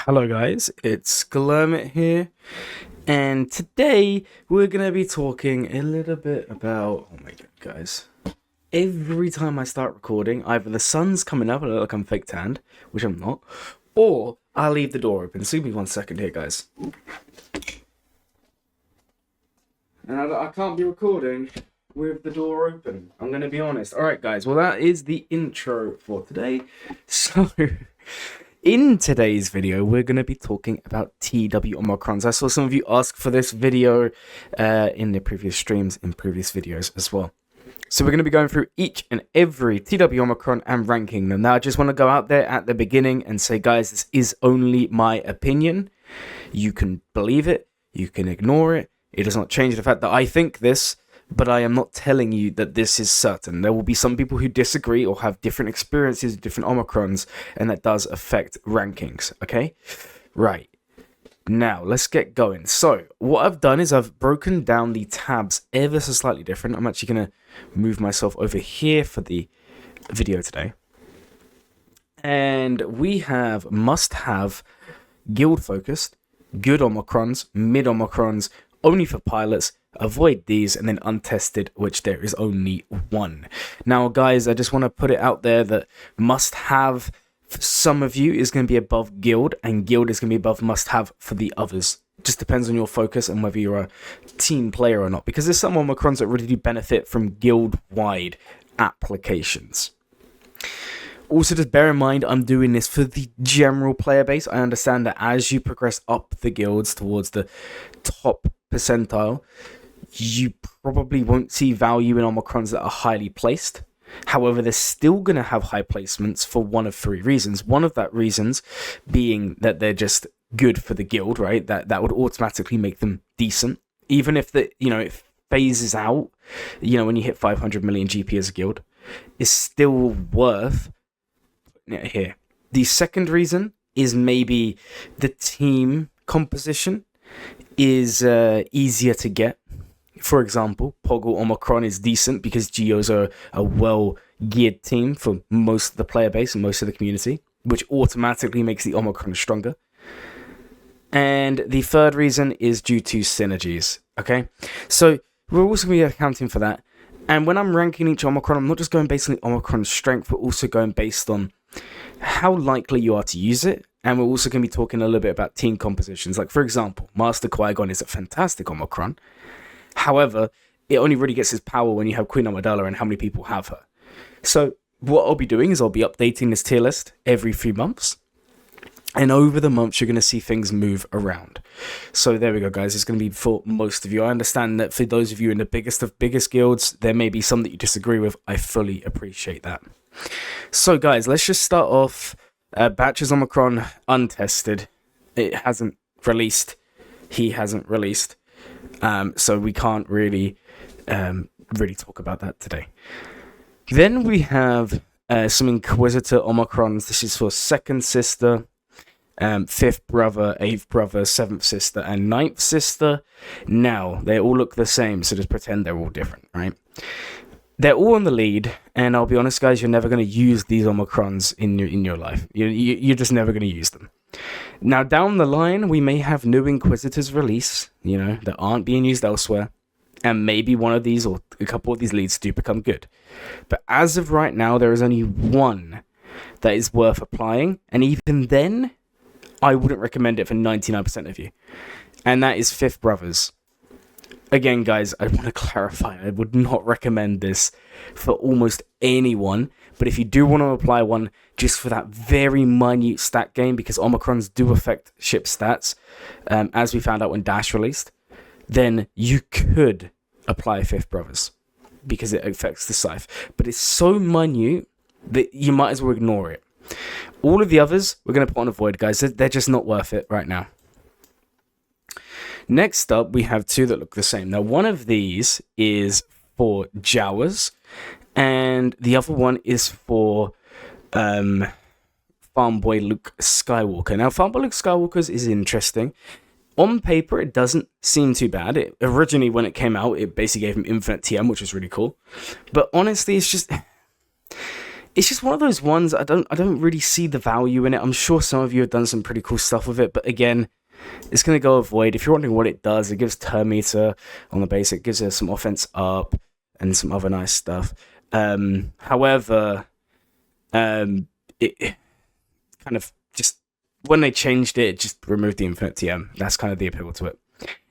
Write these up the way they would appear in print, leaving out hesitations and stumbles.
Hello guys, it's Glurmit here, and today we're gonna be talking a little bit about, oh my god guys, every time I start recording, either the sun's coming up and I look like I'm fake tanned, which I'm not, or I'll leave the door open. So give me 1 second here guys. And I can't be recording with the door open, I'm gonna be honest. Alright guys, well that is the intro for today. So in today's video, we're going to be talking about TW Omicrons. I saw some of you ask for this video in the previous streams, in previous videos as well. So we're going to be going through each and every TW Omicron and ranking them. Now, I just want to go out there at the beginning and say, guys, this is only my opinion. You can believe it, you can ignore it. It does not change the fact that I think this, but I am not telling you that this is certain. There will be some people who disagree or have different experiences with different Omicrons, and that does affect rankings, okay? Right. Now, let's get going. So, what I've done is I've broken down the tabs ever so slightly different. I'm actually going to move myself over here for the video today. And we have must-have, guild-focused, good Omicrons, mid-Omicrons, only for pilots, avoid these, and then untested, which there is only one. Now guys, I just want to put it out there that must have for some of you is going to be above guild, and guild is going to be above must have for the others. It just depends on your focus and whether you're a team player or not, because there's some Omicrons that really do benefit from guild wide applications. Also, just bear in mind, I'm doing this for the general player base. I understand that as you progress up the guilds towards the top percentile, you probably won't see value in Omicrons that are highly placed. However, they're still going to have high placements for one of three reasons. One of that reasons being that they're just good for the guild, right? That would automatically make them decent. Even if it phases out, when you hit 500 million GP as a guild, it's still worth here. The second reason is maybe the team composition is easier to get. For example, Poggle Omicron is decent because Geos are a well-geared team for most of the player base and most of the community, which automatically makes the Omicron stronger. And the third reason is due to synergies, okay? So we're also going to be accounting for that. And when I'm ranking each Omicron, I'm not just going based on the Omicron's strength, but also going based on how likely you are to use it. And we're also going to be talking a little bit about team compositions. Like, for example, Master Qui-Gon is a fantastic Omicron. However, it only really gets its power when you have Queen Amidala and how many people have her. So what I'll be doing is I'll be updating this tier list every 3 months. And over the months, you're going to see things move around. So there we go, guys. It's going to be for most of you. I understand that for those of you in the biggest of biggest guilds, there may be some that you disagree with. I fully appreciate that. So, guys, let's just start off. Batches Omicron untested. It hasn't released. He hasn't released. So we can't really talk about that today. Then we have some Inquisitor Omicrons. This is for second sister, fifth brother, eighth brother, seventh sister, and ninth sister. Now, they all look the same, so just pretend they're all different, right? They're all on the lead, and I'll be honest, guys, you're never going to use these Omicrons in your life. You're just never going to use them. Now, down the line, we may have new Inquisitors release, that aren't being used elsewhere, and maybe one of these or a couple of these leads do become good. But as of right now, there is only one that is worth applying, and even then, I wouldn't recommend it for 99% of you, and that is Fifth Brothers. Again, guys, I want to clarify, I would not recommend this for almost anyone, but if you do want to apply one just for that very minute stat gain, because Omicrons do affect ship stats, as we found out when Dash released, then you could apply Fifth Brothers, because it affects the Scythe. But it's so minute that you might as well ignore it. All of the others, we're going to put on avoid, guys. They're just not worth it right now. Next up, we have two that look the same. Now, one of these is for Jawas, and the other one is for Farm Boy Luke Skywalker. Now, Farm Boy Luke Skywalker is interesting. On paper, it doesn't seem too bad. Originally, when it came out, it basically gave him infinite TM, which was really cool. But honestly, it's just one of those ones I don't really see the value in it. I'm sure some of you have done some pretty cool stuff with it, but again, it's going to go Avoid. If you're wondering what it does, it gives turn meter on the basic, it gives it some offense up and some other nice stuff. However, it kind of just, when they changed it just removed the infinite TM. That's kind of the appeal to it.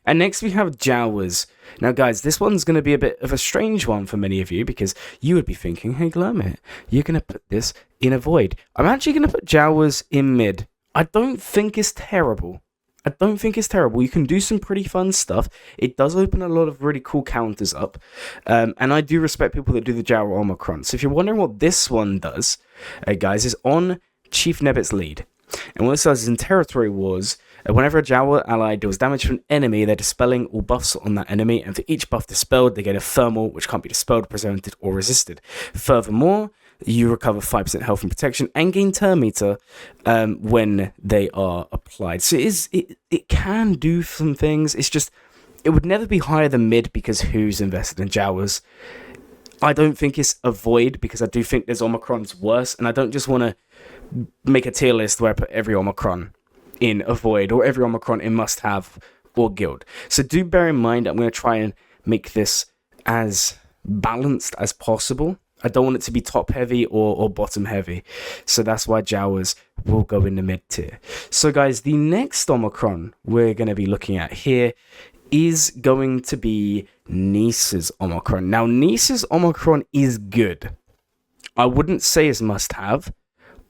And next we have Jawas. Now guys, this one's going to be a bit of a strange one for many of you, because you would be thinking, hey Glurmit, you're going to put this in Avoid. I'm actually going to put Jawas in mid. I don't think it's terrible. You can do some pretty fun stuff. It does open a lot of really cool counters up. And I do respect people that do the Jawa Omicron. So if you're wondering what this one does, guys, is on Chief Nebbit's lead. And what this does is in Territory Wars, whenever a Jawa ally deals damage to an enemy, they're dispelling all buffs on that enemy, and for each buff dispelled, they get a thermal, which can't be dispelled, presented, or resisted. Furthermore, you recover 5% health and protection and gain turn meter when they are applied. So it can do some things. It's just, it would never be higher than mid, because who's invested in Jawas? I don't think it's Avoid, because I do think there's Omicrons worse, and I don't just want to make a tier list where I put every Omicron in Avoid or every Omicron in Must Have or Guild. So do bear in mind, I'm going to try and make this as balanced as possible. I don't want it to be top heavy or bottom heavy. So that's why Jawas will go in the mid tier. So guys, the next Omicron we're going to be looking at here is going to be Nisa's Omicron. Now, Nisa's Omicron is good. I wouldn't say it's must have.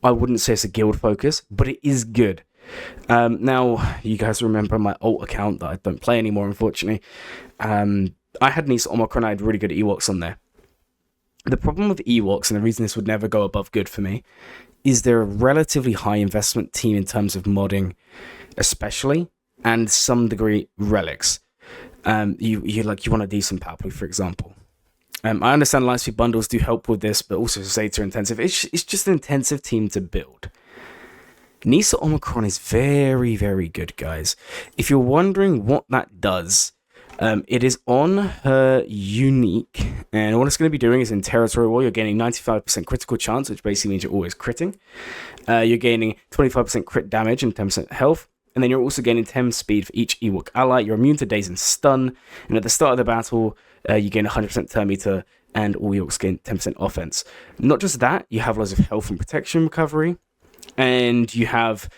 I wouldn't say it's a guild focus, but it is good. Now, you guys remember my alt account that I don't play anymore, unfortunately. I had Nisa Omicron, I had really good Ewoks on there. The problem with Ewoks, and the reason this would never go above good for me, is they're a relatively high investment team in terms of modding, especially, and some degree relics. You want a decent Papu, for example. I understand Lightspeed bundles do help with this, but also Zeta intensive. It's just an intensive team to build. Nisa Omicron is very, very good, guys. If you're wondering what that does, it is on her unique, and what it's going to be doing is in Territory War, you're gaining 95% critical chance, which basically means you're always critting. You're gaining 25% crit damage and 10% health. And then you're also gaining 10 speed for each Ewok ally. You're immune to daze and stun. And at the start of the battle, you gain 100% turn meter, and all Ewoks gain 10% offense. Not just that, you have loads of health and protection recovery. And you have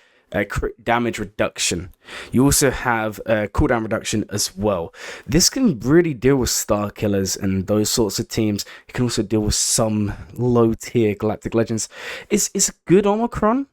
crit damage reduction. You also have cooldown reduction as well. This can really deal with star killers and those sorts of teams. It can also deal with some low tier Galactic Legends. It's a good Omicron.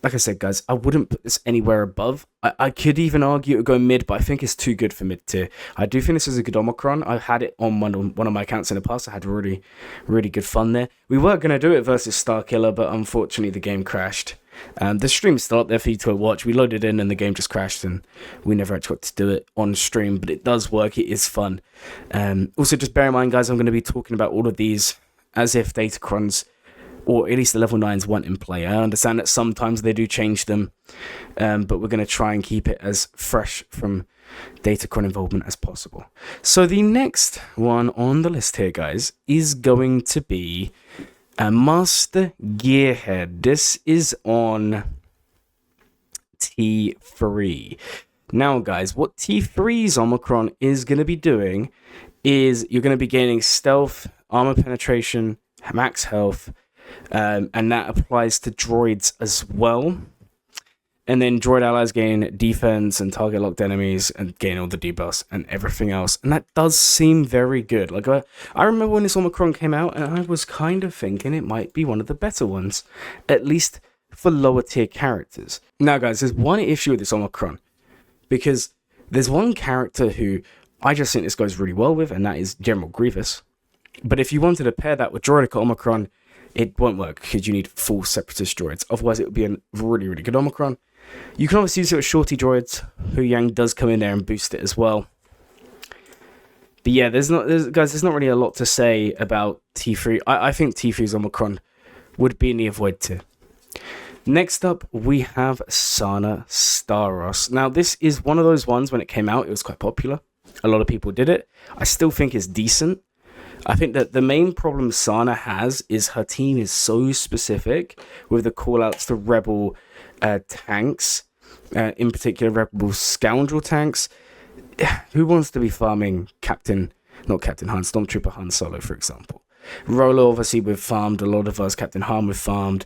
Like I said, guys, I wouldn't put this anywhere above. I could even argue it would go mid, but I think it's too good for mid tier. I do think this is a good Omicron. I've had it on one of my accounts in the past. I had really, really good fun there. We were going to do it versus Starkiller, but unfortunately the game crashed. The stream's still up there for you to watch. We loaded in and the game just crashed, and we never actually got to do it on stream, but it does work. It is fun. Also, just bear in mind, guys, I'm going to be talking about all of these as if Datacrons, or at least the level 9s, weren't in play. I understand that sometimes they do change them, but we're going to try and keep it as fresh from Datacron involvement as possible. So the next one on the list here, guys, is going to be Master Gearhead. This is on T3. Now, guys, what T3's Omicron is going to be doing is you're going to be gaining stealth, armor penetration, max health, and that applies to droids as well. And then droid allies gain defense and target locked enemies and gain all the debuffs and everything else. And that does seem very good. Like I remember when this Omicron came out, and I was kind of thinking it might be one of the better ones, at least for lower tier characters. Now, guys, there's one issue with this Omicron, because there's one character who I just think this goes really well with, and that is General Grievous. But if you wanted to pair that with Droidica Omicron, it won't work, because you need full Separatist droids. Otherwise, it would be a really, really good Omicron. You can obviously use it with shorty droids. Hu Yang does come in there and boost it as well. But yeah, there's not really a lot to say about T3. I think T3's Omicron would be in the Avoid tier. Next up, we have Sana Staros. Now, this is one of those ones, when it came out, it was quite popular. A lot of people did it. I still think it's decent. I think that the main problem Sana has is her team is so specific with the callouts to Rebel tanks, in particular Rebel Scoundrel tanks. Who wants to be farming not Captain Han, Stormtrooper Han Solo, for example? Rolo, obviously, we've farmed. A lot of us, Captain Han, we've farmed.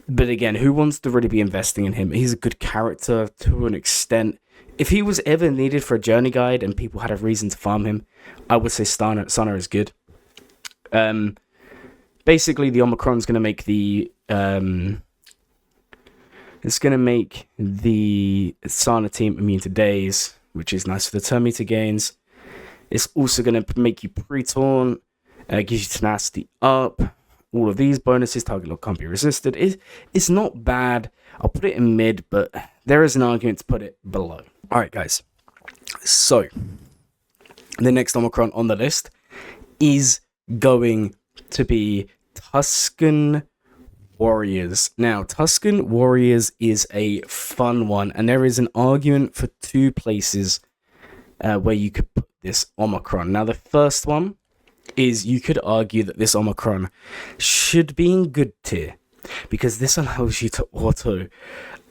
But again, who wants to really be investing in him? He's a good character to an extent. If he was ever needed for a journey guide and people had a reason to farm him, I would say Sana is good. Basically, the Omicron's going to make the Sana team immune to daze, which is nice for the turn meter gains. It's also going to make you pre-torn, gives you tenacity up. All of these bonuses, target lock can't be resisted. It's not bad. I'll put it in mid, but there is an argument to put it below. All right, guys. So, the next Omicron on the list is going to be Tusken Warriors. Now, Tusken Warriors is a fun one, and there is an argument for two places where you could put this Omicron. Now, the first one is you could argue that this Omicron should be in good tier, because this allows you to auto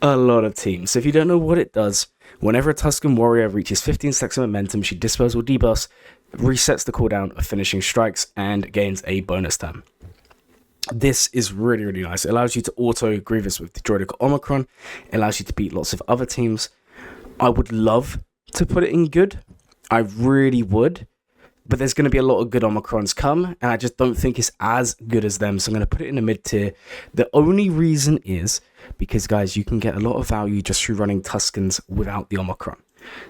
a lot of teams. So if you don't know what it does, whenever a Tusken Warrior reaches 15 stacks of momentum, she dispels or debuffs, resets the cooldown of finishing strikes, and gains a bonus turn. This is really, really nice. It allows you to auto Grievous with the Droidical Omicron. It allows you to beat lots of other teams. I would love to put it in good. I really would. But there's going to be a lot of good Omicrons come, and I just don't think it's as good as them. So I'm going to put it in the mid tier. The only reason is because, guys, you can get a lot of value just through running Tuskens without the Omicron.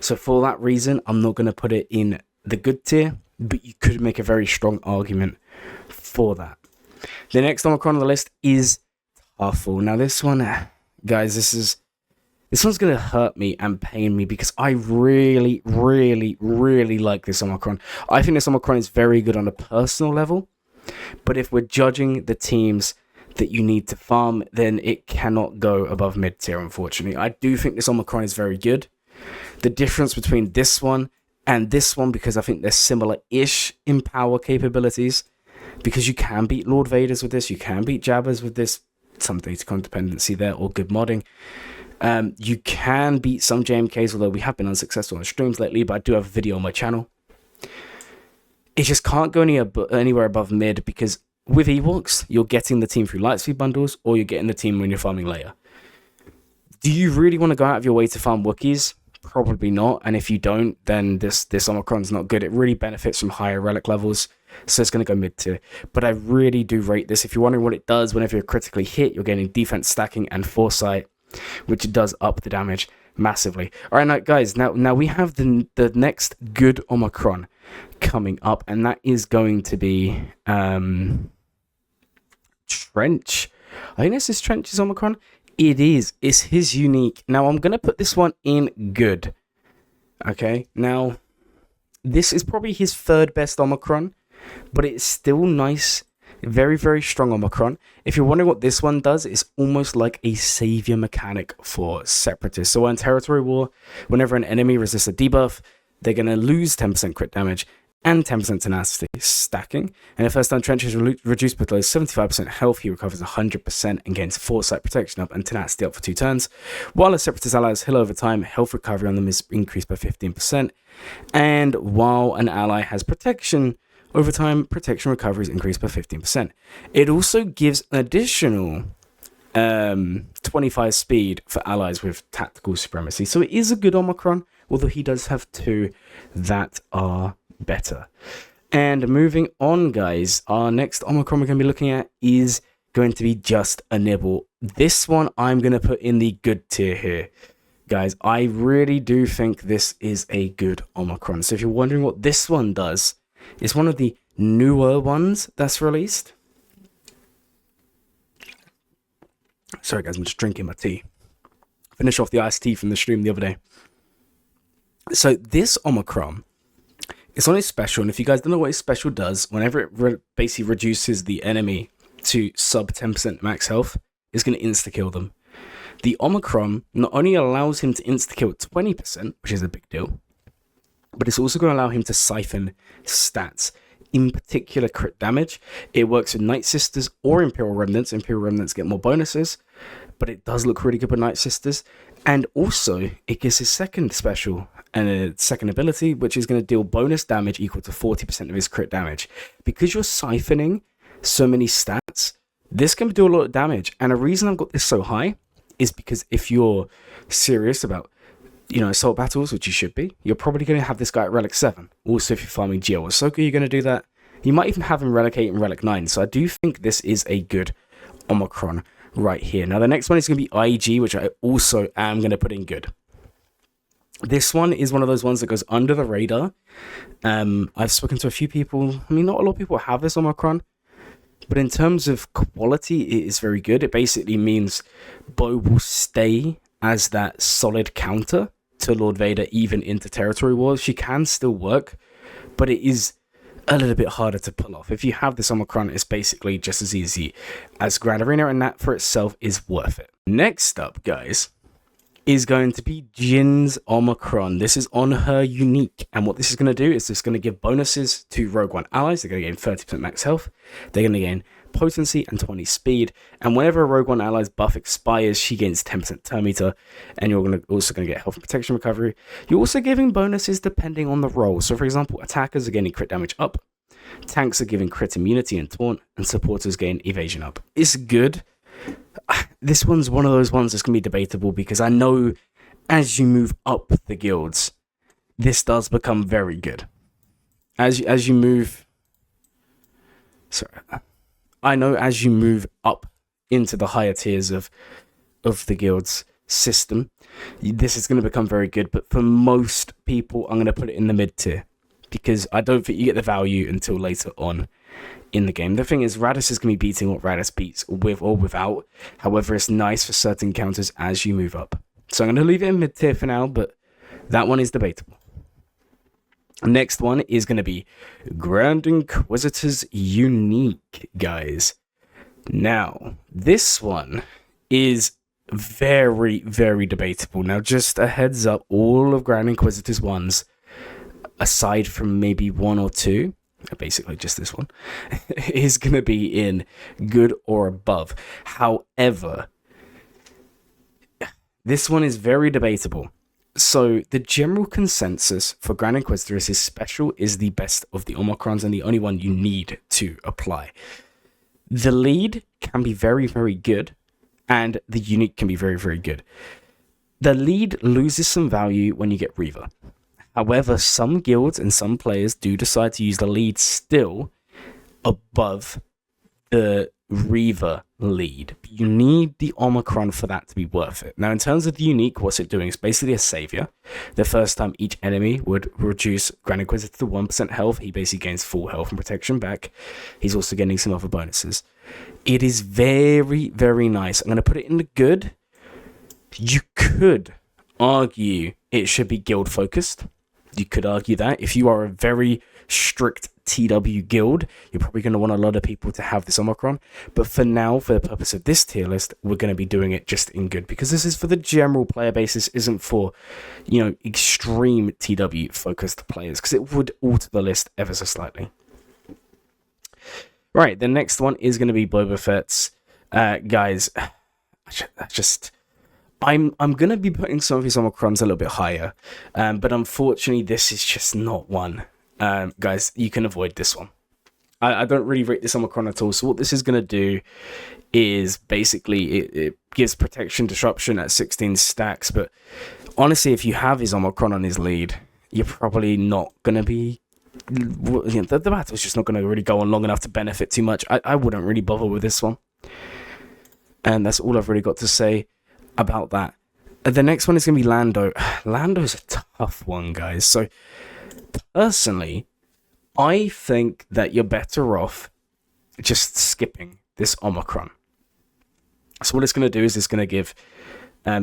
So for that reason, I'm not going to put it in the good tier, but you could make a very strong argument for that. The next Omicron on the list is Tarful. Now this one, guys, this one's going to hurt me and pain me because I really, really, really like this Omicron. I think this Omicron is very good on a personal level, but if we're judging the teams that you need to farm, then it cannot go above mid tier, unfortunately. I do think this Omicron is very good. The difference between this one and this one, because I think they're similar-ish in power capabilities, because you can beat Lord Vaders with this, you can beat Jabbas with this, some datacon dependency there, or good modding. You can beat some JMKs, although we have been unsuccessful on streams lately, but I do have a video on my channel. It just can't go anywhere above mid, because with Ewoks, you're getting the team through Lightspeed bundles, or you're getting the team when you're farming Leia. Do you really want to go out of your way to farm Wookiees? Probably not, and if you don't, then this Omicron's not good. It really benefits from higher relic levels, so it's going to go mid tier. But I really do rate this. If you're wondering what it does, whenever you're critically hit, you're getting defense stacking and foresight, which does up the damage massively. All right, now guys, now we have the next good Omicron coming up, and that is going to be Trench. I think this is Trench's Omicron. It is. It's his unique. Now I'm gonna put this one in good. Okay. Now this is probably his third best Omicron, but it's still nice. Very, very strong Omicron. If you're wondering what this one does, it's almost like a savior mechanic for Separatists. So on Territory War, whenever an enemy resists a debuff, they're going to lose 10% crit damage and 10% tenacity stacking. And the first time Trench is reduced below 75% health, he recovers 100% and gains foresight protection up and tenacity up for 2 turns. While a Separatist allies heal over time, health recovery on them is increased by 15%. And while an ally has protection over time, protection recovery is increased by 15%. It also gives an additional 25 speed for allies with tactical supremacy. So it is a good Omicron, although he does have 2 that are better. And moving on, guys, our next Omicron we're going to be looking at is going to be just a nibble. This one I'm going to put in the good tier here. Guys, I really do think this is a good Omicron. So if you're wondering what this one does, it's one of the newer ones that's released. Sorry guys, I'm just drinking my tea. Finish off the iced tea from the stream the other day. So this Omicron, it's on its special, and if you guys don't know what its special does, whenever it basically reduces the enemy to sub 10% max health, it's going to insta-kill them. The Omicron not only allows him to insta-kill 20%, which is a big deal, but it's also going to allow him to siphon stats in particular crit damage. It works with Night Sisters or Imperial Remnants. Imperial Remnants get more bonuses, but it does look really good with Night Sisters. And also, it gives his second special and a second ability, which is going to deal bonus damage equal to 40% of his crit damage. Because you're siphoning so many stats, this can do a lot of damage. And the reason I've got this so high is because if you're serious about, assault battles, which you should be, you're probably going to have this guy at Relic 7. Also, if you're farming Geo or Ahsoka, you're going to do that. You might even have him Relic 8 and Relic 9. So I do think this is a good Omicron right here. Now, the next one is going to be IG, which I also am going to put in good. This one is one of those ones that goes under the radar. I've spoken to a few people. I mean, not a lot of people have this Omicron, but in terms of quality, it is very good. It basically means Bo will stay as that solid counter to Lord Vader, even into Territory Wars. She can still work, but it is a little bit harder to pull off. If you have this Omicron, it's basically just as easy as Grand Arena, and that for itself is worth it. Next up, guys, is going to be Jin's Omicron. This is on her unique, and what this is going to do is it's going to give bonuses to Rogue One allies. They're going to gain 30% max health. They're going to gain potency and 20 speed, and whenever a Rogue One ally's buff expires, she gains 10% turn meter, and you're also going to get health and protection recovery. You're also giving bonuses depending on the role. So for example, attackers are getting crit damage up, tanks are giving crit immunity and taunt, and supporters gain evasion up. It's good. This one's one of those ones that's going to be debatable, because I know as you move up the guilds, this does become very good. As you move... Sorry. I know as you move up into the higher tiers of the guild's system, this is going to become very good. But for most people, I'm going to put it in the mid tier, because I don't think you get the value until later on in the game. The thing is, Radis is going to be beating what Radis beats with or without. However, it's nice for certain counters as you move up. So I'm going to leave it in mid tier for now, but that one is debatable. Next one is going to be Grand Inquisitor's Unique, guys. Now, this one is very, very debatable. Now, just a heads up, all of Grand Inquisitor's ones, aside from maybe one or two, basically just this one, is going to be in good or above. However, this one is very debatable. So the general consensus for Grand Inquisitor is his special is the best of the Omicrons and the only one you need to apply. The lead can be very, very good, and the unique can be very, very good. The lead loses some value when you get Reaver. However, some guilds and some players do decide to use the lead still above the Reaver lead. You need the Omicron for that to be worth it. Now, in terms of the unique, what's it doing? It's basically a savior. The first time each enemy would reduce Grand Inquisitor to 1% health, he basically gains full health and protection back. He's also getting some other bonuses. It is very, very nice. I'm going to put it in the good. You could argue it should be guild focused. You could argue that. If you are a very strict TW guild, you're probably going to want a lot of people to have this Omicron. But for now, for the purpose of this tier list, we're going to be doing it just in good, because this is for the general player base. This isn't for, extreme TW focused players, because it would alter the list ever so slightly. Right, the next one is going to be Boba Fett's. Guys, I'm going to be putting some of his Omicrons a little bit higher, but unfortunately, this is just not one. Guys, you can avoid this one. I don't really rate this Omicron at all. So what this is going to do is basically it gives protection disruption at 16 stacks. But honestly, if you have his Omicron on his lead, you're probably not going to be... the battle's just not going to really go on long enough to benefit too much. I wouldn't really bother with this one. And that's all I've really got to say about that. The next one is going to be Lando. Lando's a tough one, guys. So personally, I think that you're better off just skipping this Omicron. So what it's going to do is it's going to give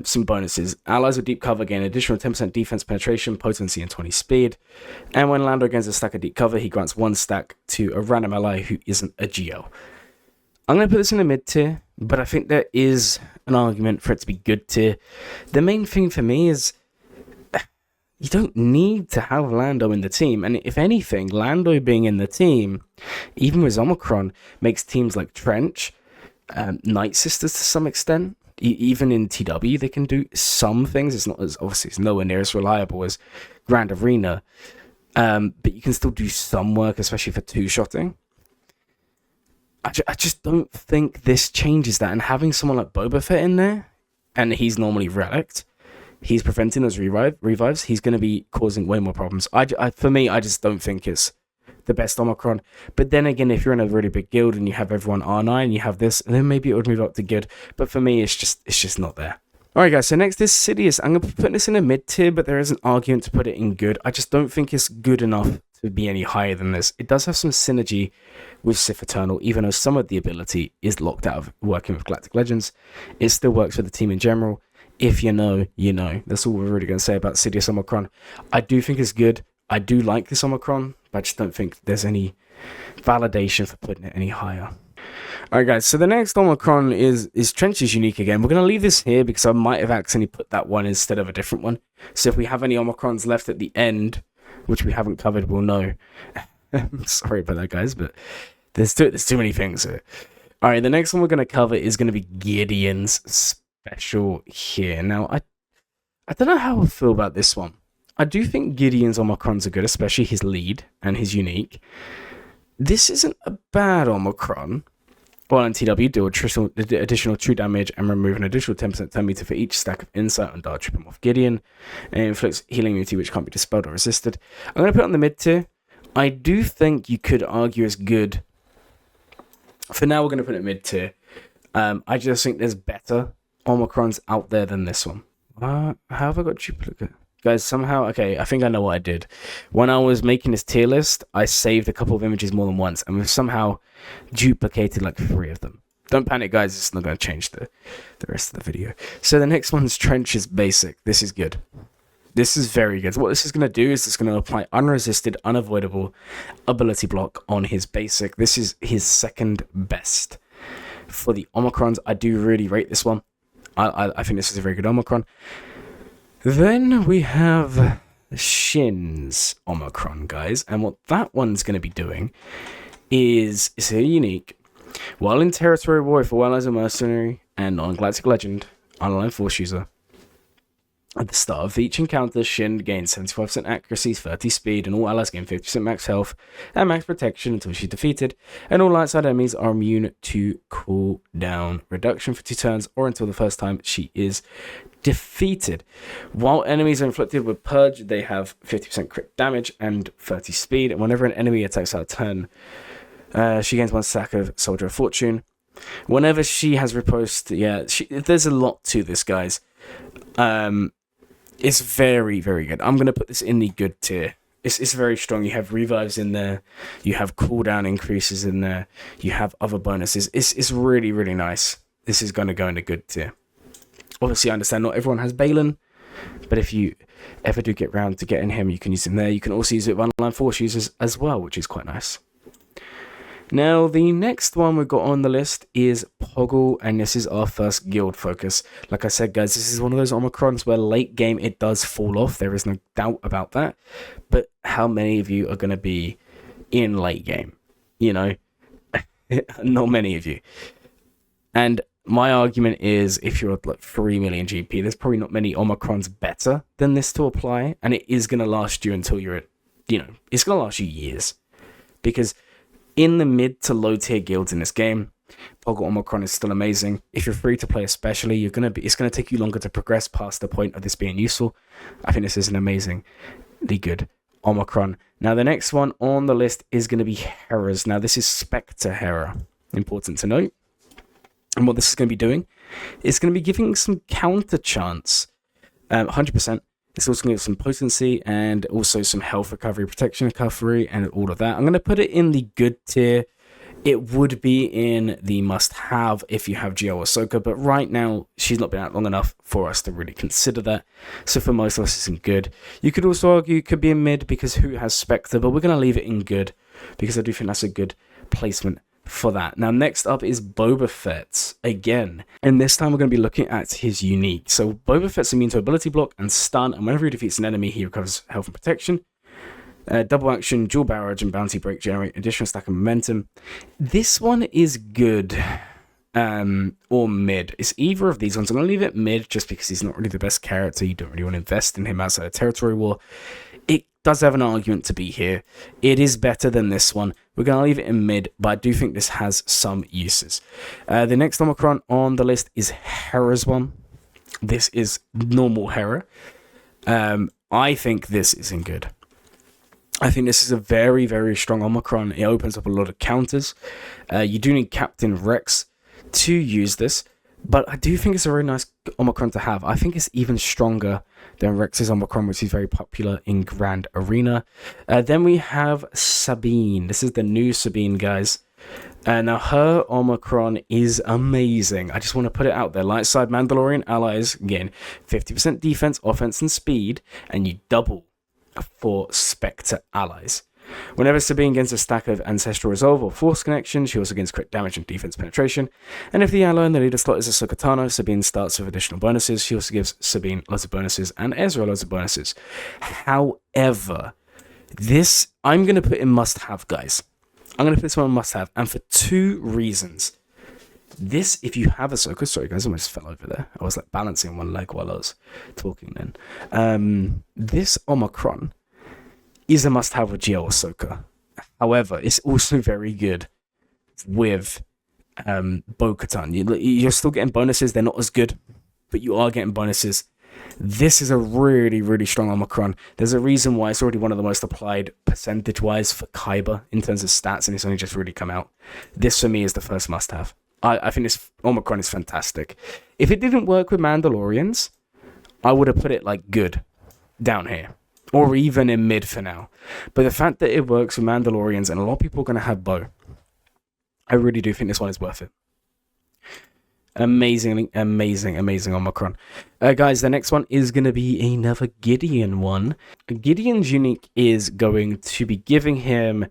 some bonuses. Allies with deep cover gain additional 10% defense penetration, potency, and 20 speed. And when Lando gains a stack of deep cover, he grants one stack to a random ally who isn't a Geo. I'm going to put this in the mid tier, but I think there is an argument for it to be good tier. The main thing for me is, you don't need to have Lando in the team. And if anything, Lando being in the team, even with Omicron, makes teams like Trench, Night Sisters to some extent, even in TW, they can do some things. It's not as, obviously, it's nowhere near as reliable as Grand Arena, but you can still do some work, especially for two-shotting. I just don't think this changes that. And having someone like Boba Fett in there, and he's normally relicked, he's preventing those revives, he's going to be causing way more problems. For me, I just don't think it's the best Omicron. But then again, if you're in a really big guild and you have everyone R9, you have this, and then maybe it would move up to good. But for me, it's just not there. Alright guys, so next is Sidious. I'm going to put this in a mid tier, but there is an argument to put it in good. I just don't think it's good enough to be any higher than this. It does have some synergy with Sith Eternal, even though some of the ability is locked out of working with Galactic Legends. It still works for the team in general. If you know, you know. That's all we're really going to say about Sidious Omicron. I do think it's good. I do like this Omicron, but I just don't think there's any validation for putting it any higher. Alright guys, so the next Omicron is Trench's unique again. We're going to leave this here because I might have accidentally put that one instead of a different one. So if we have any Omicrons left at the end, which we haven't covered, we'll know. Sorry about that guys, but there's too many things here. Alright, the next one we're going to cover is going to be Gideon's special here. Now, I don't know how I feel about this one. I do think Gideon's Omicrons are good, especially his lead and his unique. This isn't a bad Omicron. While in TW, do additional true damage and remove an additional 10% turn meter for each stack of insight on Dart Tripping off Gideon. And inflicts healing immunity which can't be dispelled or resisted. I'm going to put it on the mid tier. I do think you could argue it's good. For now, we're going to put it mid tier. I just think there's better Omicrons out there than this one. How have I got duplicate? Guys, somehow, okay, I think I know what I did. When I was making this tier list, I saved a couple of images more than once, and we've somehow duplicated like 3 of them. Don't panic, guys, it's not going to change the rest of the video. So the next one's Trench's basic. This is good. This is very good. So what this is going to do is it's going to apply unresisted, unavoidable ability block on his basic. This is his second best. For the Omicrons, I do really rate this one. I think this is a very good Omicron. Then we have Shin's Omicron, guys. And what that one's going to be doing is it's a unique. While in Territory Warrior, while as a mercenary and on Galactic Legend, online Force user, at the start of each encounter, Shin gains 75% accuracy, 30 speed, and all allies gain 50% max health and max protection until she's defeated. And all outside enemies are immune to cooldown reduction for 2 turns or until the first time she is defeated. While enemies are inflicted with Purge, they have 50% crit damage and 30 speed. And whenever an enemy attacks out of turn, she gains 1 stack of Soldier of Fortune. Whenever she has riposte, there's a lot to this, guys. It's very, very good. I'm going to put this in the good tier. It's very strong. You have revives in there. You have cooldown increases in there. You have other bonuses. It's really, really nice. This is going to go in the good tier. Obviously, I understand not everyone has Balin, but if you ever do get round to getting him, you can use him there. You can also use it with online Force users as well, which is quite nice. Now, the next one we've got on the list is Poggle, and this is our first guild focus. Like I said, guys, this is one of those Omicrons where late game it does fall off. There is no doubt about that. But how many of you are going to be in late game? You know, not many of you. And my argument is if you're at like 3 million GP, there's probably not many Omicrons better than this to apply. And it is going to last you until you're at, it's going to last you years. Because in the mid to low tier guilds in this game, Poggle Omicron is still amazing. If you're free to play especially, it's going to take you longer to progress past the point of this being useful. I think this is an amazingly good Omicron. Now the next one on the list is going to be Hera's. Now this is Spectre Hera. Important to note. And what this is going to be doing is going to be giving some counter chance. 100%. It's also going to give some potency and also some health recovery, protection recovery, and all of that. I'm going to put it in the good tier. It would be in the must-have if you have Geo Ahsoka, but right now, she's not been out long enough for us to really consider that. So for most of us, it's in good. You could also argue it could be in mid because who has Spectre, but we're going to leave it in good because I do think that's a good placement for that. Now, next up is Boba Fett again. And this time we're going to be looking at his unique. So Boba Fett's immune to ability block and stun, and whenever he defeats an enemy, he recovers health and protection. Double action, dual barrage, and bounty break generate additional stack of momentum. This one is good. Or mid. It's either of these ones. I'm going to leave it mid just because he's not really the best character. You don't really want to invest in him outside of territory war. It does have an argument to be here. It is better than this one. We're going to leave it in mid, but I do think this has some uses. The next Omicron on the list is Hera's one. This is normal Hera. I think this isn't good. I think this is a very, very strong Omicron. It opens up a lot of counters. You do need Captain Rex to use this, but I do think it's a very nice Omicron to have. I think it's even stronger than Rex's Omicron, which is very popular in Grand Arena. Then we have Sabine. This is the new Sabine, guys. Now, her Omicron is amazing. I just want to put it out there. Light side Mandalorian allies gain 50% defense, offense, and speed, and you double for Spectre allies. Whenever Sabine gains a stack of Ancestral Resolve or Force Connection, she also gains crit damage and defense penetration. And if the ally in the leader slot is a Ahsoka Tano, Sabine starts with additional bonuses. She also gives Sabine lots of bonuses and Ezra lots of bonuses. However, this I'm going to put in must-have, guys. I'm going to put this one in must-have, and for two reasons. This, if you have Ahsoka, sorry guys, I almost fell over there. I was like balancing one leg while I was talking then. This Omicron is a must-have with GL Ahsoka. However, it's also very good with Bo-Katan. You're still getting bonuses. They're not as good, but you are getting bonuses. This is a really, really strong Omicron. There's a reason why it's already one of the most applied percentage-wise for Kyber in terms of stats, and it's only just really come out. This, for me, is the first must-have. I think this Omicron is fantastic. If it didn't work with Mandalorians, I would have put it like good down here, or even in mid for now. But the fact that it works with Mandalorians, and a lot of people are going to have Bo, I really do think this one is worth it. Amazing Omicron. Guys, the next one is going to be another Gideon one. Gideon's unique is going to be giving him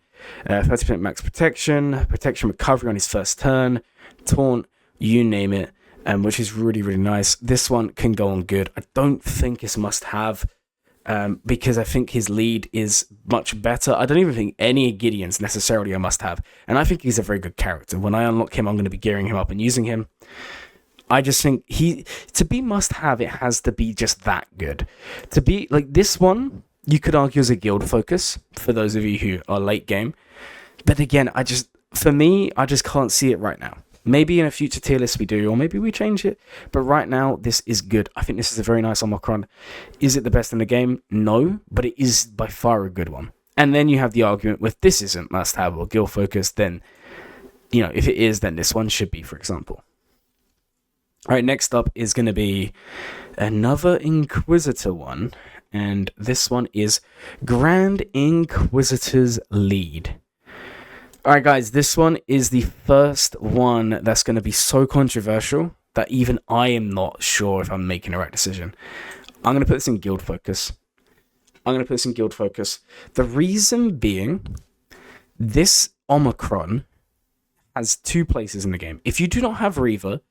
30% max protection recovery on his first turn, taunt, you name it, which is really, really nice. This one can go on good. I don't think it's must-have, because I think his lead is much better. I don't even think any Gideon's necessarily a must-have, and I think he's a very good character. When I unlock him, I'm going to be gearing him up and using him. I just think to be must-have, it has to be just that good. To be like this one, you could argue is a guild focus for those of you who are late game, but again, I just can't see it right now. Maybe in a future tier list we do, or maybe we change it. But right now, this is good. I think this is a very nice Omicron. Is it the best in the game? No, but it is by far a good one. And then you have the argument with this isn't must-have or guild focus, then, if it is, then this one should be, for example. All right, next up is going to be another Inquisitor one. And this one is Grand Inquisitor's Lead. Alright guys, this one is the first one that's going to be so controversial that even I am not sure if I'm making the right decision. I'm going to put this in guild focus. The reason being, this Omicron has two places in the game. If you do not have Reaver,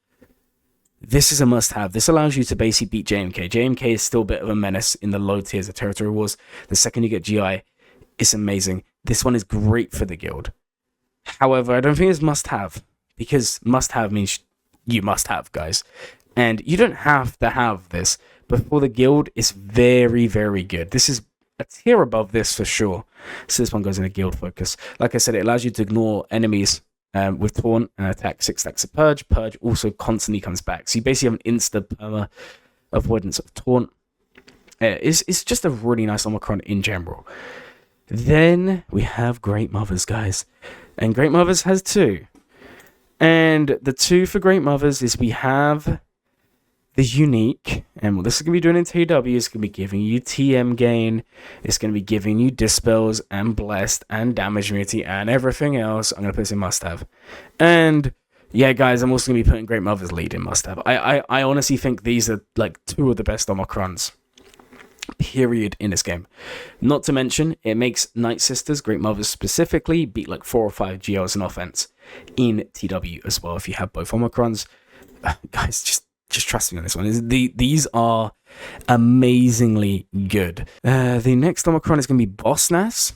this is a must-have. This allows you to basically beat JMK. JMK is still a bit of a menace in the low tiers of Territory Wars. The second you get GI, it's amazing. This one is great for the guild. However, I don't think it's must-have, because must-have means you must have, guys. And you don't have to have this, but for the guild, it's very, very good. This is a tier above this for sure. So this one goes in a guild focus. Like I said, it allows you to ignore enemies with Taunt and attack 6 stacks of Purge. Purge also constantly comes back. So you basically have an insta-perma avoidance of Taunt. It's just a really nice Omicron in general. Then we have Great Mothers, guys. And Great Mothers has two. And the two for Great Mothers is we have the unique. And what this is going to be doing in TW is going to be giving you TM gain. It's going to be giving you Dispels and Blessed and Damage Immunity and everything else. I'm going to put this in must-have. And yeah, guys, I'm also going to be putting Great Mothers lead in must-have. I honestly think these are like two of the best Omicrons, period, in this game. Not to mention, it makes Night Sisters, Great Mothers specifically, beat like 4 or 5 GLs in offense. in TW as well if you have both Omicrons. Guys, just trust me on this one. These are amazingly good. The next Omicron is going to be Boss Nass.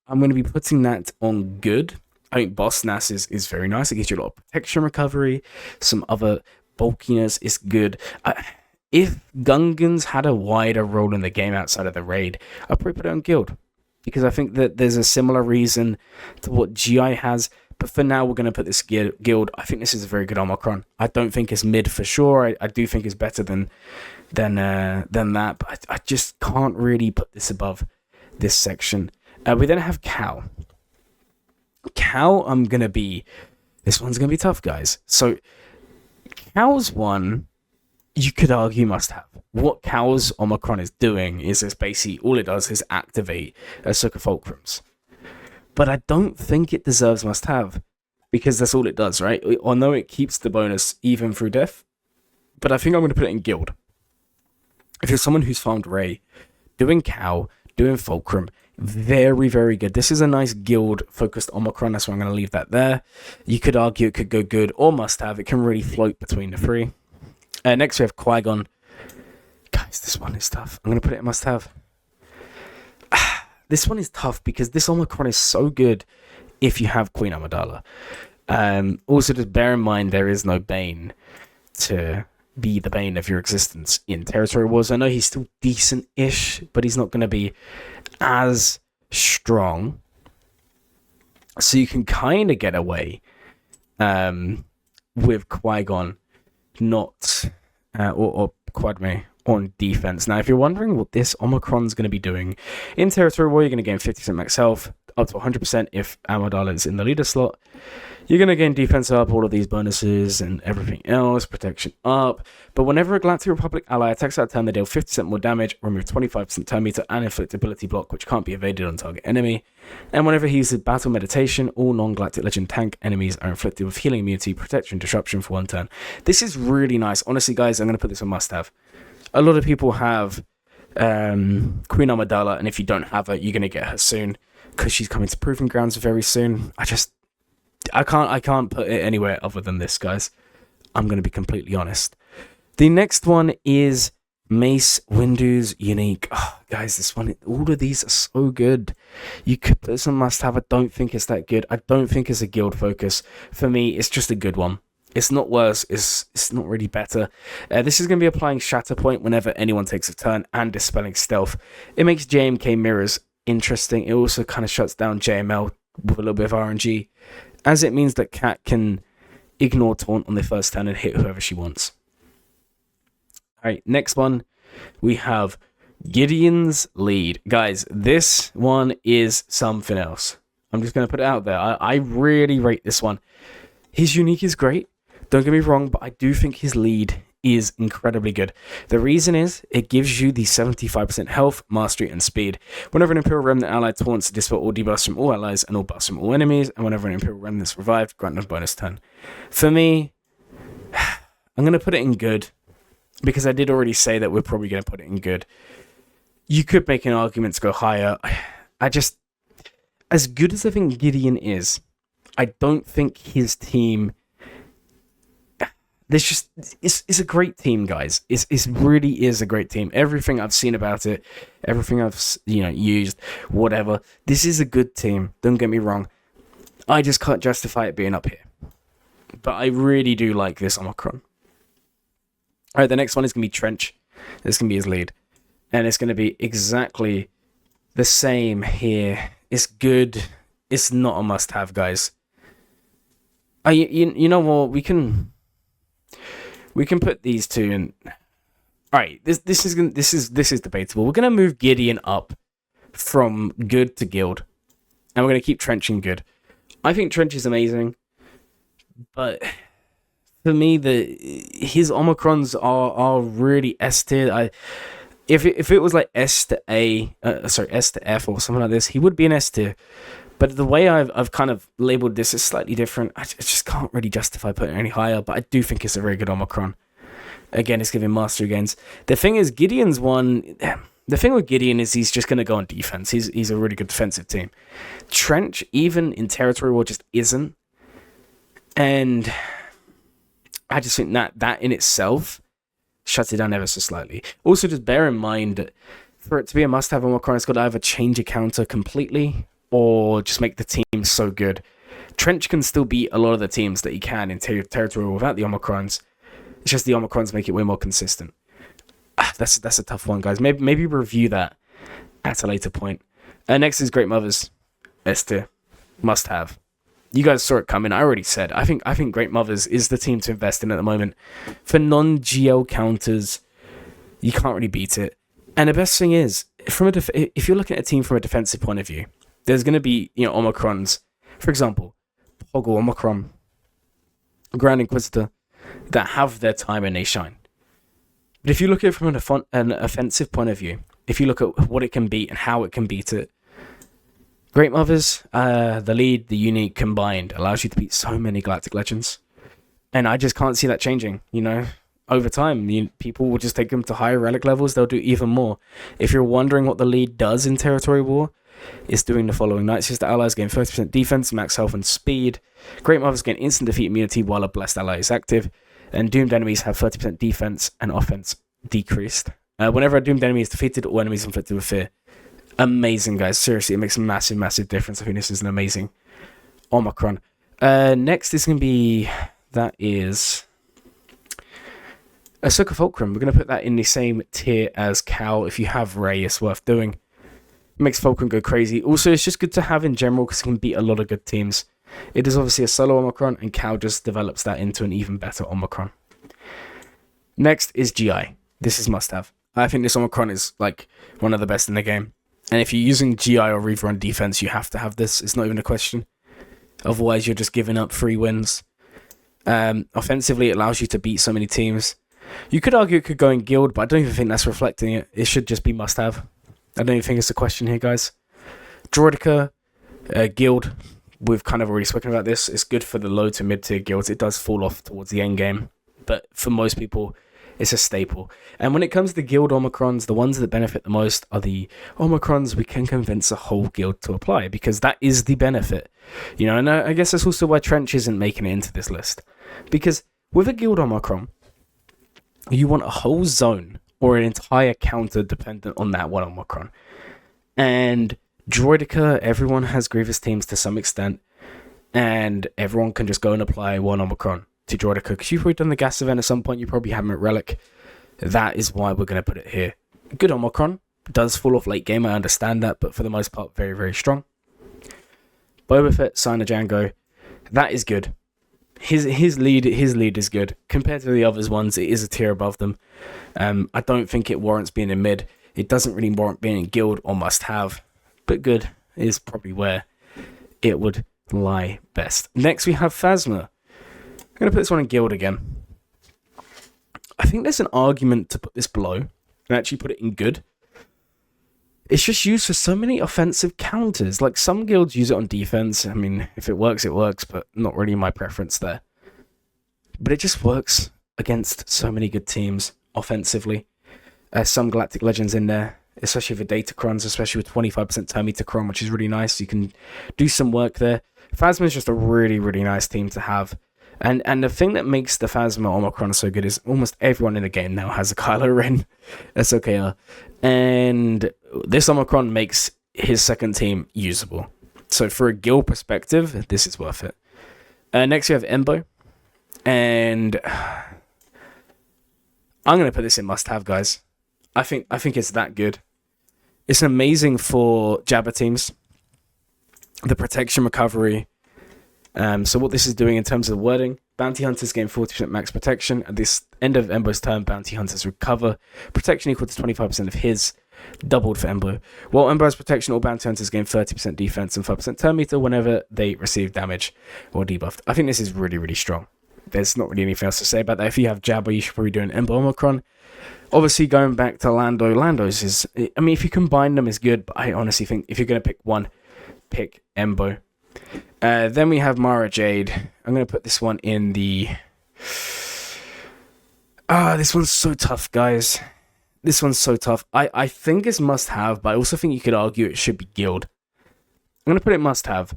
I'm going to be putting that on good. I think Boss Nass is very nice. It gives you a lot of protection recovery. Some other bulkiness is good. If Gungans had a wider role in the game outside of the raid, I'd probably put it on guild. Because I think that there's a similar reason to what GI has. But for now, we're going to put this guild. I think this is a very good Omicron. I don't think it's mid for sure. I do think it's better than that. But I just can't really put this above this section. We then have Cow. Cow, this one's going to be tough, guys. So, Cow's one, you could argue must have. What Cow's Omicron is doing is basically, all it does is activate Ahsoka Fulcrums. But I don't think it deserves must have, because that's all it does, right? I know it keeps the bonus even through death, but I think I'm going to put it in guild. If you're someone who's farmed Rey, doing Cow, doing Fulcrum, very, very good. This is a nice guild-focused Omicron, that's why I'm going to leave that there. You could argue it could go good or must-have. It can really float between the three. Next, we have Qui-Gon. Guys, this one is tough. I'm going to put it in must-have. This one is tough because this Omicron is so good if you have Queen Amidala. Also, just bear in mind, there is no Bane to be the bane of your existence in Territory Wars. I know he's still decent-ish, but he's not going to be as strong. So you can kind of get away with Qui-Gon not, or Quadme on defense. Now, if you're wondering what this Omicron's going to be doing, in Territory War, you're going to gain 50% max health, up to 100% if Amidala is in the leader slot. You're going to gain defense up, all of these bonuses and everything else, protection up. But whenever a Galactic Republic ally attacks out of turn, they deal 50% more damage, remove 25% turn meter, and inflict ability block, which can't be evaded on target enemy. And whenever he uses Battle Meditation, all non-Galactic Legend tank enemies are inflicted with healing immunity, protection, disruption for 1 turn. This is really nice. Honestly, guys, I'm going to put this on must-have. A lot of people have Queen Amidala, and if you don't have her, you're going to get her soon, because she's coming to Proving Grounds very soon. I can't put it anywhere other than this, guys. I'm going to be completely honest. The next one is Mace Windu's Unique. Oh, guys, this one, all of these are so good. You could put this on must-have. I don't think it's that good. I don't think it's a guild focus. For me, it's just a good one. It's not worse. It's not really better. This is going to be applying Shatterpoint whenever anyone takes a turn and Dispelling Stealth. It makes JMK mirrors interesting. It also kind of shuts down JML with a little bit of RNG, as it means that Cat can ignore Taunt on the first turn and hit whoever she wants. Alright, next one, we have Gideon's Lead. Guys, this one is something else. I'm just going to put it out there. I really rate this one. His Unique is great. Don't get me wrong, but I do think his lead is incredibly good. The reason is, it gives you the 75% health, mastery, and speed. Whenever an Imperial Remnant ally taunts, dispel all debuffs from all allies and all buffs from all enemies, and whenever an Imperial Remnant is revived, grant a bonus turn. For me, I'm going to put it in good, because I did already say that we're probably going to put it in good. You could make an argument to go higher. As good as I think Gideon is, I don't think his team... It's a great team, guys. It really is a great team. Everything I've seen about it, everything I've used, whatever. This is a good team. Don't get me wrong. I just can't justify it being up here. But I really do like this Omicron. Alright, the next one is going to be Trench. This is going to be his lead. And it's going to be exactly the same here. It's good. It's not a must-have, guys. You know what? We can put these two in. All right, this is debatable. We're gonna move Gideon up from good to guild, and we're gonna keep Trench in good. I think Trench is amazing, but for me, his Omicrons are really S tier. If it was like S to F or something like this, he would be an S tier. But the way I've kind of labeled this is slightly different. I just can't really justify putting it any higher, but I do think it's a very good Omicron. Again, it's giving mastery gains. The thing is, Gideon's one... The thing with Gideon is he's just going to go on defense. He's a really good defensive team. Trench, even in Territory War, just isn't. And I just think that in itself shuts it down ever so slightly. Also, just bear in mind that for it to be a must-have Omicron, it's got to either change a counter completely or just make the team so good. Trench can still beat a lot of the teams that he can in territory without the Omicrons. It's just the Omicrons make it way more consistent. That's a tough one, guys. Maybe review that at a later point. Next is Great Mothers. S tier. Must have. You guys saw it coming. I already said. I think Great Mothers is the team to invest in at the moment. For non-GL counters, you can't really beat it. And the best thing is, if you're looking at a team from a defensive point of view, there's going to be Omicrons. For example, Poggle Omicron, Grand Inquisitor, that have their time and they shine. But if you look at it from an offensive point of view, if you look at what it can beat and how it can beat it, Great Mothers, the lead, the unique combined allows you to beat so many Galactic Legends. And I just can't see that changing, over time. People will just take them to higher relic levels, they'll do even more. If you're wondering what the lead does in Territory War, it's doing the following. Night Sister allies gain 30% defense, max health and speed. Great Mothers gain instant defeat immunity while a blessed ally is active. And doomed enemies have 30% defense and offense decreased. Whenever a doomed enemy is defeated, all enemies inflicted with fear. Amazing, guys. Seriously, it makes a massive, massive difference. I think this is an amazing Omicron. Next is going to be... That is... Ahsoka Fulcrum. We're going to put that in the same tier as Cal. If you have Rey, it's worth doing. It makes Fulcrum go crazy. Also, it's just good to have in general because it can beat a lot of good teams. It is obviously a solo Omicron, and Cal just develops that into an even better Omicron. Next is GI. This is must-have. I think this Omicron is like one of the best in the game. And if you're using GI or Reaver on defense, you have to have this. It's not even a question. Otherwise, you're just giving up free wins. Offensively, it allows you to beat so many teams. You could argue it could go in Guild, but I don't even think that's reflecting it. It should just be must-have. I don't even think it's a question here, guys. Droidica, Guild. We've kind of already spoken about this. It's good for the low to mid-tier guilds. It does fall off towards the end game. But for most people, it's a staple. And when it comes to guild Omicrons, the ones that benefit the most are the Omicrons we can convince a whole guild to apply, because that is the benefit. And I guess that's also why Trench isn't making it into this list. Because with a guild Omicron, you want a whole zone or an entire counter dependent on that one Omicron. And Droidica, everyone has Grievous teams to some extent, and everyone can just go and apply one Omicron to Droidica, because you've probably done the gas event at some point, you probably haven't at Relic. That is why we're going to put it here. Good Omicron, does fall off late game, I understand that, but for the most part, very, very strong. Boba Fett, Sign of Django, that is good. His lead is good. Compared to the others ones, it is a tier above them. I don't think it warrants being in mid. It doesn't really warrant being in guild or must have, but good is probably where it would lie best. Next, we have Phasma. I'm going to put this one in guild again. I think there's an argument to put this below and actually put it in good. It's just used for so many offensive counters. Like, some guilds use it on defense. I mean, if it works, it works, but not really my preference there. But it just works against so many good teams offensively. Some Galactic Legends in there, especially for Datacrons, especially with 25% turn meter Cron, which is really nice. You can do some work there. Phasma is just a really, really nice team to have. And the thing that makes the Phasma Omicron so good is almost everyone in the game now has a Kylo Ren SOKR. And this Omicron makes his second team usable. So for a guild perspective, this is worth it. Next we have Embo. And I'm going to put this in must-have, guys. I think it's that good. It's amazing for Jabba teams. The protection recovery. So what this is doing in terms of the wording, bounty hunters gain 40% max protection. At this end of Embo's turn, bounty hunters recover. Protection equal to 25% of his, doubled for Embo. While Embo has protection, all bounty hunters gain 30% defense and 5% turn meter whenever they receive damage or debuffed. I think this is really, really strong. There's not really anything else to say about that. If you have Jabba, you should probably do an Embo Omicron. Obviously, going back to Lando's is... I mean, if you combine them, is good, but I honestly think if you're going to pick one, pick Embo. Then we have Mara Jade. I'm going to put this one in the... this one's so tough, guys. This one's so tough. I think it's must-have, but I also think you could argue it should be guild. I'm going to put it must-have.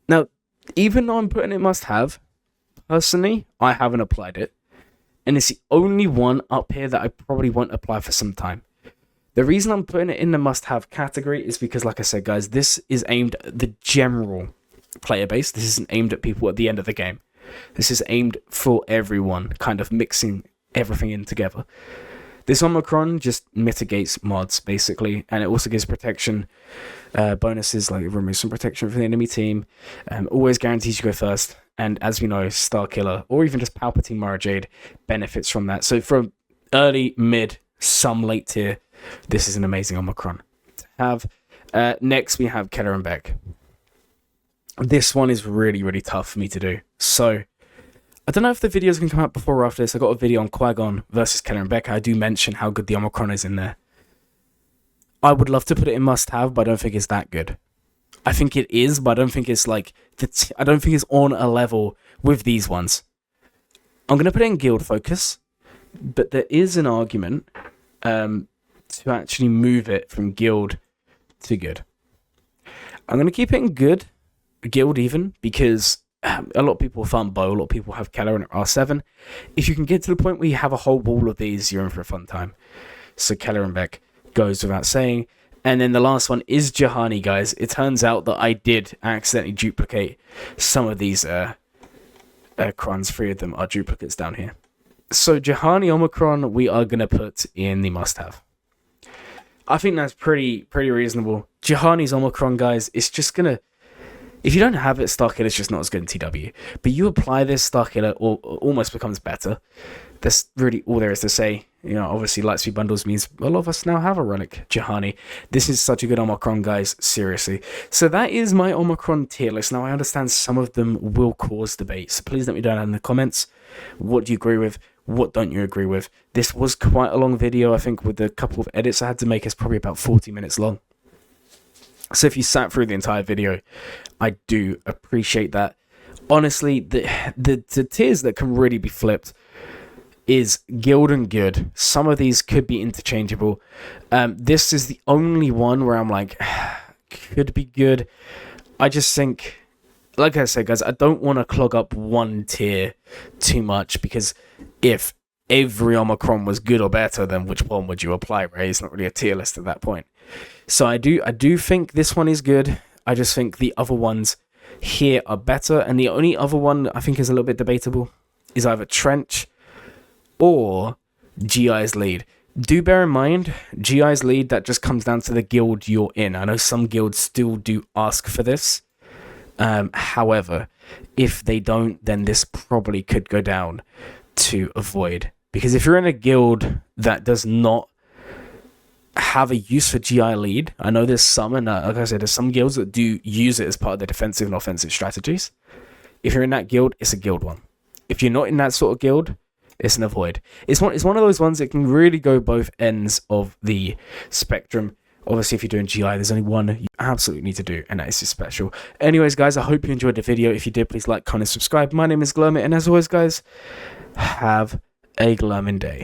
Now, even though I'm putting it must-have, personally, I haven't applied it. And it's the only one up here that I probably won't apply for some time. The reason I'm putting it in the must-have category is because, like I said, guys, this is aimed at the general player base. This isn't aimed at people at the end of the game. This is aimed for everyone, kind of mixing everything in together. This Omicron just mitigates mods, basically, and it also gives protection bonuses, like removes some protection from the enemy team, always guarantees you go first, and as we know, Star Killer, or even just Palpatine Mara Jade, benefits from that. So from early, mid, some late tier, this is an amazing Omicron to have. Next, we have Keller and Beck. This one is really, really tough for me to do. So, I don't know if the videos can come out before or after this. I got a video on Qui-Gon versus Keller and Beck. I do mention how good the Omicron is in there. I would love to put it in must-have, but I don't think it's that good. I think it is, but I don't think it's like... I don't think it's on a level with these ones. I'm going to put it in Guild Focus, but there is an argument to actually move it from Guild to Good. I'm going to keep it in Good, Guild even, because a lot of people farm Bow, a lot of people have Keller and R7. If you can get to the point where you have a whole wall of these, you're in for a fun time. So Keller and Beck goes without saying. And then the last one is Juhani, guys. It turns out that I did accidentally duplicate some of these crons. 3 of them are duplicates down here. So Juhani Omicron, we are going to put in the must-have. I think that's pretty reasonable. Juhani's Omicron, guys, it's just going to... If you don't have it, Star Killer is just not as good in TW. But you apply this, Star Killer almost becomes better. That's really all there is to say. You know, obviously, Lightspeed bundles means a lot of us now have a relic Juhani. This is such a good Omicron, guys. Seriously. So that is my Omicron tier list. Now, I understand some of them will cause debate. So please let me know in the comments. What do you agree with? What don't you agree with? This was quite a long video. I think with the couple of edits I had to make, it's probably about 40 minutes long. So if you sat through the entire video, I do appreciate that. Honestly, the tiers that can really be flipped is Guild and Good. Some of these could be interchangeable. This is the only one where I'm like, could be good. I just think, like I said, guys, I don't want to clog up one tier too much, because if every Omicron was good or better, then which one would you apply, right? It's not really a tier list at that point. So I do think this one is good. I just think the other ones here are better, and the only other one that I think is a little bit debatable is either Trench or GI's lead. Do bear in mind, GI's lead, that just comes down to the guild you're in. I know some guilds still do ask for this. However, if they don't, then this probably could go down to avoid. Because if you're in a guild that does not have a use for GI lead, I know there's some, and like I said, there's some guilds that do use it as part of their defensive and offensive strategies. If you're in that guild, it's a guild one. If you're not in that sort of guild, it's an avoid. It's one of those ones that can really go both ends of the spectrum. Obviously, if you're doing GI, there's only one you absolutely need to do, and that is just special. Anyways, guys, I hope you enjoyed the video. If you did, please like, comment, subscribe. My name is Glurmit, and as always, guys, have a glurming day.